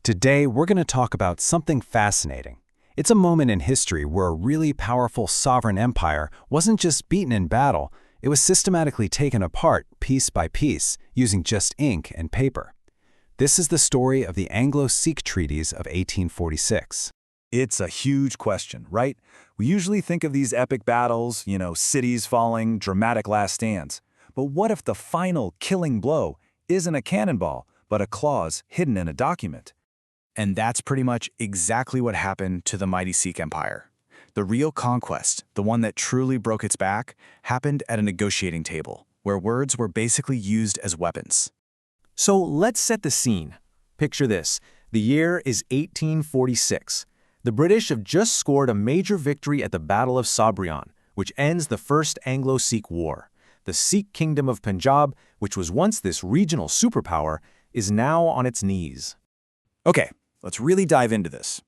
Today, we're going to talk about something fascinating. It's a moment in history where a really powerful sovereign empire wasn't just beaten in battle, it was systematically taken apart piece by piece using just ink and paper. This is the story of the Anglo-Sikh treaties of 1846. It's a huge question, right? We usually think of these epic battles, cities falling, dramatic last stands. But what if the final killing blow isn't a cannonball, but a clause hidden in a document? And that's pretty much exactly what happened to the mighty Sikh empire. The real conquest, the one that truly broke its back, happened at a negotiating table, where words were basically used as weapons. So let's set the scene. Picture this. The year is 1846. The British have just scored a major victory at the Battle of Sabrian, which ends the First Anglo-Sikh War. The Sikh kingdom of Punjab, which was once this regional superpower, is now on its knees. Okay, let's really dive into this.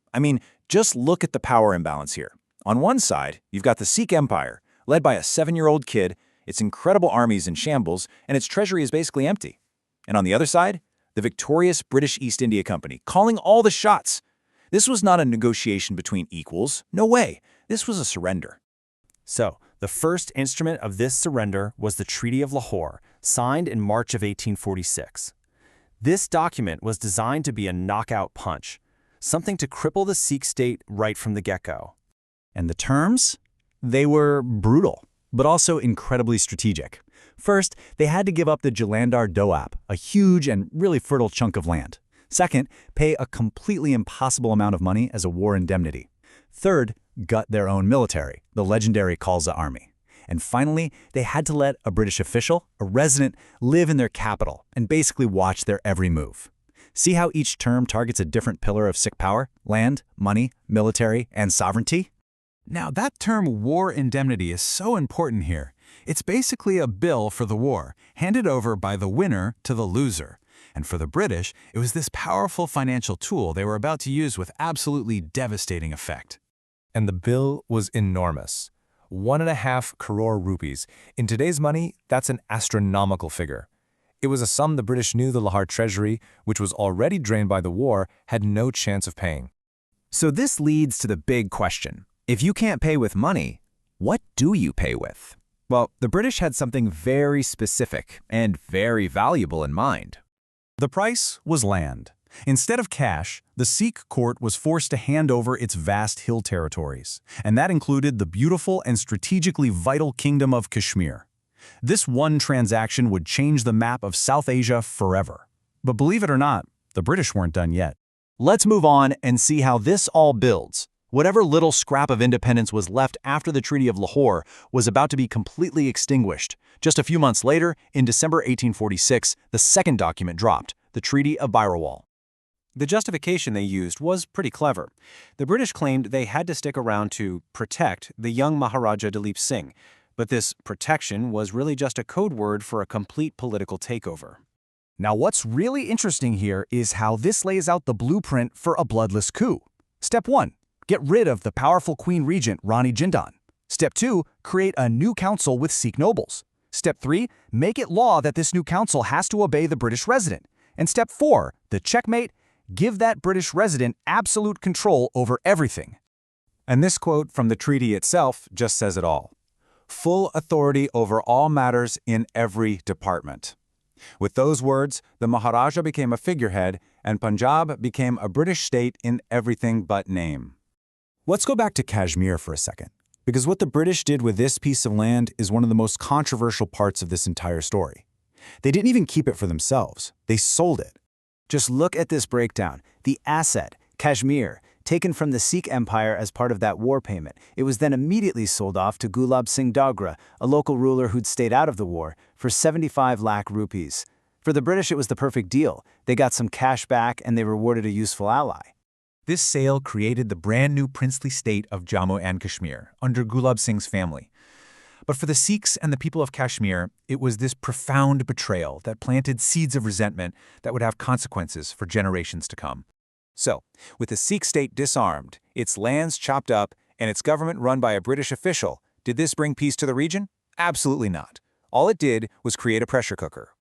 Just look at the power imbalance here. On one side, you've got the Sikh Empire, led by a 7-year-old kid, its incredible armies in shambles, and its treasury is basically empty. And on the other side, the victorious British East India Company, calling all the shots. This was not a negotiation between equals. No way. This was a surrender. So, the first instrument of this surrender was the Treaty of Lahore, signed in March of 1846. This document was designed to be a knockout punch, something to cripple the Sikh state right from the get-go. And the terms? They were brutal, but also incredibly strategic. First, they had to give up the Jalandhar Doab, a huge and really fertile chunk of land. Second, pay a completely impossible amount of money as a war indemnity. Third, gut their own military, the legendary Khalsa army. And finally, they had to let a British official, a resident, live in their capital and basically watch their every move. See how each term targets a different pillar of Sikh power: land, money, military, and sovereignty? Now, that term war indemnity is so important here. It's basically a bill for the war, handed over by the winner to the loser. And for the British, it was this powerful financial tool they were about to use with absolutely devastating effect. And the bill was enormous. 1.5 crore rupees. In today's money, that's an astronomical figure. It was a sum the British knew the Lahore treasury, which was already drained by the war, had no chance of paying. So this leads to the big question. If you can't pay with money, what do you pay with? Well, the British had something very specific and very valuable in mind. The price was land. Instead of cash, the Sikh court was forced to hand over its vast hill territories, and that included the beautiful and strategically vital kingdom of Kashmir. This one transaction would change the map of South Asia forever. But believe it or not, the British weren't done yet. Let's move on and see how this all builds. Whatever little scrap of independence was left after the Treaty of Lahore was about to be completely extinguished. Just a few months later, in December 1846, the second document dropped, the Treaty of Birawal. The justification they used was pretty clever. The British claimed they had to stick around to protect the young Maharaja Dalip Singh, but this protection was really just a code word for a complete political takeover. Now, what's really interesting here is how this lays out the blueprint for a bloodless coup. Step 1. Get rid of the powerful Queen Regent Rani Jindan. Step 2. Create a new council with Sikh nobles. Step 3. Make it law that this new council has to obey the British resident. And Step 4. The checkmate. Give that British resident absolute control over everything. And this quote from the treaty itself just says it all. Full authority over all matters in every department. With those words, the Maharaja became a figurehead, and Punjab became a British state in everything but name. Let's go back to Kashmir for a second, because what the British did with this piece of land is one of the most controversial parts of this entire story. They didn't even keep it for themselves. They sold it. Just look at this breakdown. The asset, Kashmir, taken from the Sikh Empire as part of that war payment. It was then immediately sold off to Gulab Singh Dogra, a local ruler who'd stayed out of the war, for 75 lakh rupees. For the British, it was the perfect deal. They got some cash back and they rewarded a useful ally. This sale created the brand new princely state of Jammu and Kashmir under Gulab Singh's family. But for the Sikhs and the people of Kashmir, it was this profound betrayal that planted seeds of resentment that would have consequences for generations to come. So, with the Sikh state disarmed, its lands chopped up, and its government run by a British official, did this bring peace to the region? Absolutely not. All it did was create a pressure cooker.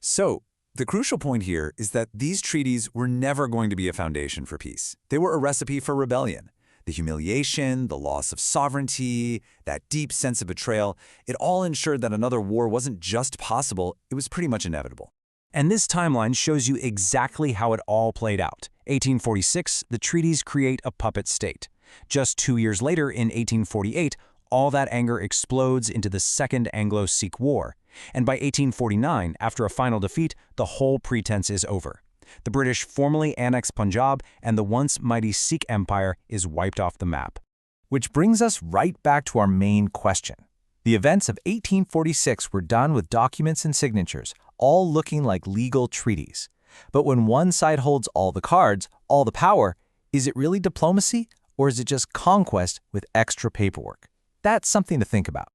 So, The crucial point here is that these treaties were never going to be a foundation for peace. They were a recipe for rebellion. The humiliation, the loss of sovereignty, that deep sense of betrayal, it all ensured that another war wasn't just possible, it was pretty much inevitable. And this timeline shows you exactly how it all played out. 1846, the treaties create a puppet state. Just 2 years later, in 1848, all that anger explodes into the Second Anglo-Sikh War. And by 1849, after a final defeat, the whole pretense is over. The British formally annex Punjab, and the once mighty Sikh empire is wiped off the map. Which brings us right back to our main question. The events of 1846 were done with documents and signatures, all looking like legal treaties. But when one side holds all the cards, all the power, is it really diplomacy, or is it just conquest with extra paperwork? That's something to think about.